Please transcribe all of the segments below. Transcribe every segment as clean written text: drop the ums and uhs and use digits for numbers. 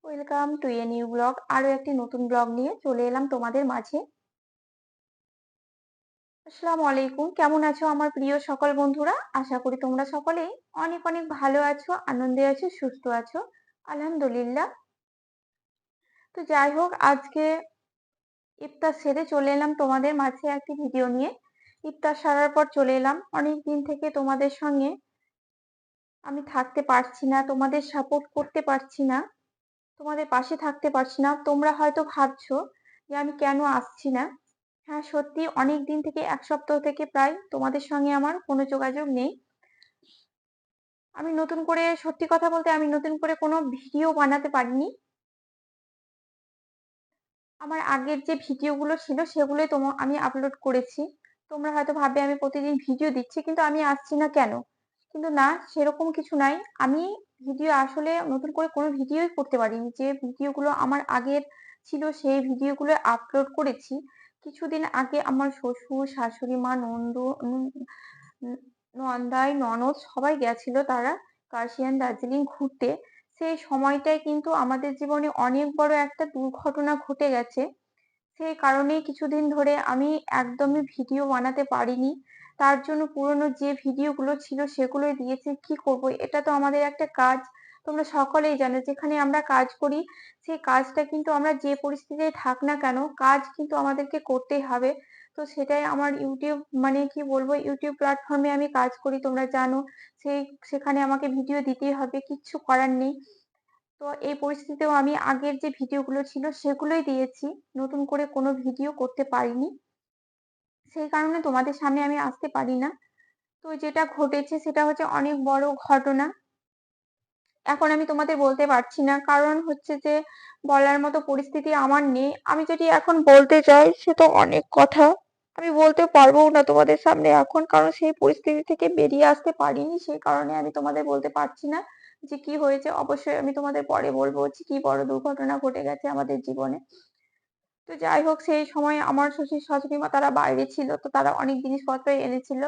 Welcome to a new blog. আরো একটি নতুন ব্লগ নিয়ে চলে এলাম তোমাদের মাঝে। আসসালামু আলাইকুম। কেমন আছো আমার প্রিয় সকল বন্ধুরা? আশা করি তোমরা সকলেই অনেক অনেক ভালো আছো, আনন্দে আছো, সুস্থ আছো। আলহামদুলিল্লাহ। তো যাই হোক, আজকে ইফতার সেরে চলে এলাম তোমাদের মাঝে একটি ভিডিও নিয়ে। ইফতার সারার পর চলে এলাম। অনেক দিন থেকে তোমাদের সঙ্গে আমি থাকতে পারছি না, তোমাদের সাপোর্ট করতে পারছি না, তোমাদের পাশে থাকতে পারছি না। তোমরা হয়তো ভাবছো যে আমি কেন আসছি না। হ্যাঁ, সত্যি অনেক দিন থেকে, এক সপ্তাহ থেকে প্রায় তোমাদের সঙ্গে আমার কোনো যোগাযোগ নেই। আমি নতুন করে, সত্যি কথা বলতে, আমি নতুন করে কোনো ভিডিও বানাতে পারিনি। আমার আগের যে ভিডিওগুলো ছিল সেগুলোই আমি আপলোড করেছি। তোমরা হয়তো ভাববে আমি প্রতিদিন ভিডিও দিচ্ছি, কিন্তু আমি আসছি না কেন। কিন্তু না, সেরকম কিছু নাই। আমি ভিডিও আসলে নতুন করে কোনো ভিডিওই করতে পারিনি। যে ভিডিওগুলো আমার আগের ছিল সেই ভিডিওগুলো আপলোড করেছি। কিছুদিন আগে আমার শ্বশুর, শাশুড়ি মা, নন্দাই, ননদ সবাই গেছিল, তারা কার্শিয়াং, দার্জিলিং ঘুরতে। সেই সময়টায় কিন্তু আমাদের জীবনে অনেক বড় একটা দুর্ঘটনা ঘটে গেছে। সেই কারণেই কিছুদিন ধরে আমি একদমই ভিডিও বানাতে পারিনি। তার জন্য পুরনো যে ভিডিওগুলো ছিল সেগুলোই দিয়েছি। কি করব, এটা তো আমাদের একটা কাজ। তোমরা সকলেই জানো, যেখানে আমরা কাজ করি সেই কাজটা কিন্তু আমরা যে পরিস্থিতিতে থাক না কেন, কাজ কিন্তু আমাদেরকে করতেই হবে। তো সেটাই আমার ইউটিউব, মানে কি বলবো, ইউটিউব প্ল্যাটফর্মে আমি কাজ করি, তোমরা জানো। সেখানে আমাকে ভিডিও দিতেই হবে, কিচ্ছু করার নেই। তো এই পরিস্থিতিতেও আমি আগের যে ভিডিওগুলো ছিল সেগুলোই দিয়েছি, নতুন করে কোনো ভিডিও করতে পারিনি। সেই কারণে তোমাদের সামনে আমি আসতে পারি না। তো যেটা ঘটেছে সেটা হচ্ছে অনেক বড় ঘটনা। এখন আমি তোমাদের বলতে পারছি না, কারণ হচ্ছে যে বলার মতো পরিস্থিতি আমার নেই। আমি যদি এখন বলতে যাই সে তো অনেক কথা, আমি বলতে পারবো না তোমাদের সামনে এখন, কারণ সেই পরিস্থিতি থেকে বেরিয়ে আসতে পারিনি। সেই কারণে আমি তোমাদের বলতে পারছি না যে কি হয়েছে। অবশ্যই আমি তোমাদের পরে বলবো যে কি বড় দুর্ঘটনা ঘটে গেছে আমাদের জীবনে। তো যাই হোক, সেই সময় আমার শ্বশুর শাশুড়ি মা তারা বাইরে ছিল, তো তারা অনেক জিনিসপত্র এনেছিল।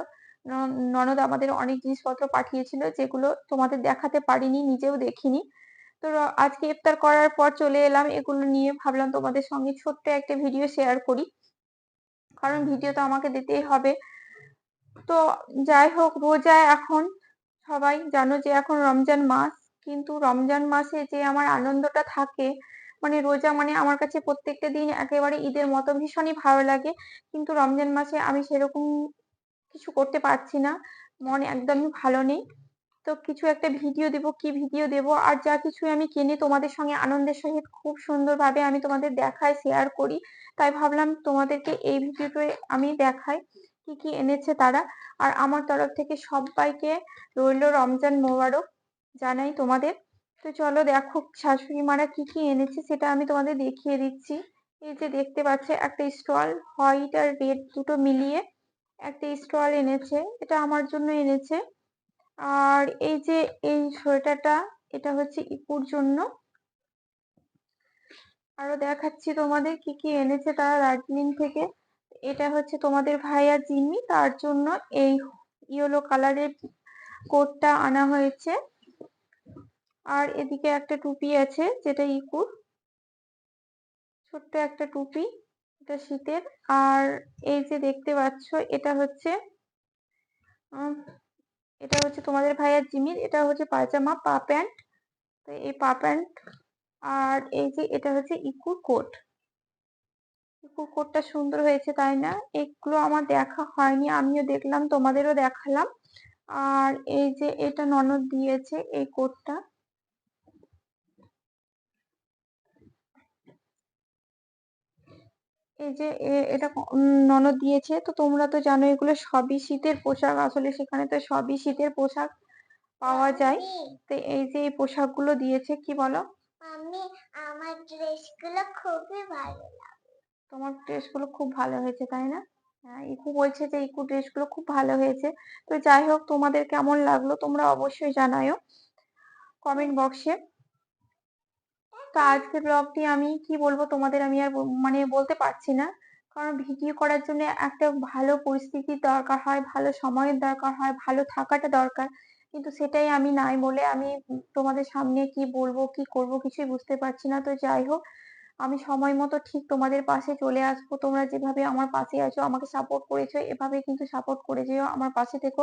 ননদ আমাদের অনেক জিনিসপত্র পাঠিয়েছিল, যেগুলো তোমাদের দেখাতে পারিনি, নিজেও দেখিনি। তো আজকে ইফতার করার পর চলে এলাম এগুলো নিয়ে, ভাবলাম তোমাদের সঙ্গে ছোট্ট একটা ভিডিও শেয়ার করি, কারণ ভিডিও তো আমাকে দিতেই হবে। তো যাই হোক, রোজা এখন, সবাই জানো যে এখন রমজান মাস। কিন্তু রমজান মাসে যে আমার আনন্দটা থাকে, মানে রোজা মানে আমার কাছে প্রত্যেকটা দিন একেবারে ঈদের মতো ভীষণই ভালো লাগে। কিন্তু রমজান মাসে আমি সেরকম কিছু করতে পারছি না, মন একদমই ভালো নেই। তো কিছু একটা ভিডিও দেব, কি ভিডিও দেব, আর যা কিছু আমি কিনি তোমাদের সঙ্গে আনন্দের সহিত খুব সুন্দরভাবে আমি তোমাদের দেখাই, শেয়ার করি। তাই ভাবলাম তোমাদেরকে এই ভিডিওতে আমি দেখাই কি কি এনেছে তারা। আর আমার তরফ থেকে সবাইকে রইল রমজান মোবারক জানাই তোমাদের। তো চলো দেখো শাশুড়ি মারা কি কি এনেছে সেটা আমি তোমাদের দেখিয়ে দিচ্ছি। এই যে দেখতে পাচ্ছে একটা স্টল, হোয়াইট আর রেড দুটো মিলিয়ে একটা স্টল এনেছে, এটা আমার জন্য এনেছে। আর এই যে এই সোয়েটারটা, এটা হচ্ছে ইপুর জন্য। আরো দেখাচ্ছি তোমাদের কি কি এনেছে তারা দার্জিলিং থেকে। এটা হচ্ছে তোমাদের ভাইয়া জিম্মি, তার জন্য এই ইয়েলো কালারের কোটটা আনা হয়েছে। আর এদিকে একটা টুপি আছে, যেটা ইকুর, ছোট্ট একটা টুপি, এটা শীতের। আর এই যে দেখতে পাচ্ছ, এটা হচ্ছে তোমাদের ভাইয়া জিমির, এটা হচ্ছে পায়জামা, পা প্যান্ট। তো এই পা প্যান্ট। আর এই যে এটা হচ্ছে ইকুর কোট। ইকুর কোটটা সুন্দর হয়েছে তাই না? এগুলো আমার দেখা হয়নি, আমিও দেখলাম, তোমাদেরও দেখালাম। আর এই যে এটা ননদ দিয়েছে এই কোটটা। এই যে এটা ননদ দিয়েছে। তো তোমরা তো জানো এগুলো সবই শীতের পোশাক, আসলে সেখানে তো সবই শীতের পোশাক পাওয়া যায়। তো এই যে এই পোশাকগুলো দিয়েছে। কি বলো? আমি, আমার ড্রেসগুলো খুবই ভালো লাগে। তোমার ড্রেসগুলো খুব ভালো হয়েছে তাই না? হ্যাঁ, ইকু বলছে যে ইকু ড্রেসগুলো খুব ভালো হয়েছে। তো যাই হোক, তোমাদের কেমন লাগলো তোমরা অবশ্যই জানাও কমেন্ট বক্সে। তো আজকের ব্লগটি আমি কি বলবো তোমাদের, আমি আর মানে বলতে পারছি না, কারণ ভিডিও করার জন্য একটা ভালো পরিস্থিতির দরকার হয়, ভালো সময়ের দরকার হয়, ভালো থাকাটা দরকার। কিন্তু সেটাই আমি নাই বলে আমি তোমাদের সামনে কি বলবো, কি করবো কিছুই বুঝতে পারছি না। তো যাই হোক, আমি সময় মতো ঠিক তোমাদের পাশে চলে আসবো। তোমরা যেভাবে আমার পাশে আছো, আমাকে সাপোর্ট করেছো, এভাবে কিন্তু সাপোর্ট করে যেও, আমার পাশে থেকো।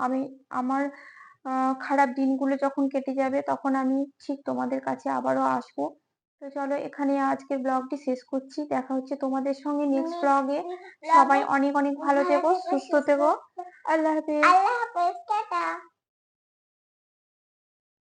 আমি আমার খারাপ দিনগুলো যখন কেটে যাবে তখন আমি ঠিক তোমাদের কাছে আবারও আসবো। তো চলো এখানে আজকের ব্লগটি শেষ করছি। দেখা হচ্ছে তোমাদের সঙ্গে নেক্সট ব্লগে। সবাই অনেক অনেক ভালো থেকো, সুস্থ থেকো। আল্লাহ হাফেজ। আল্লাহ হাফেজ, টাটা।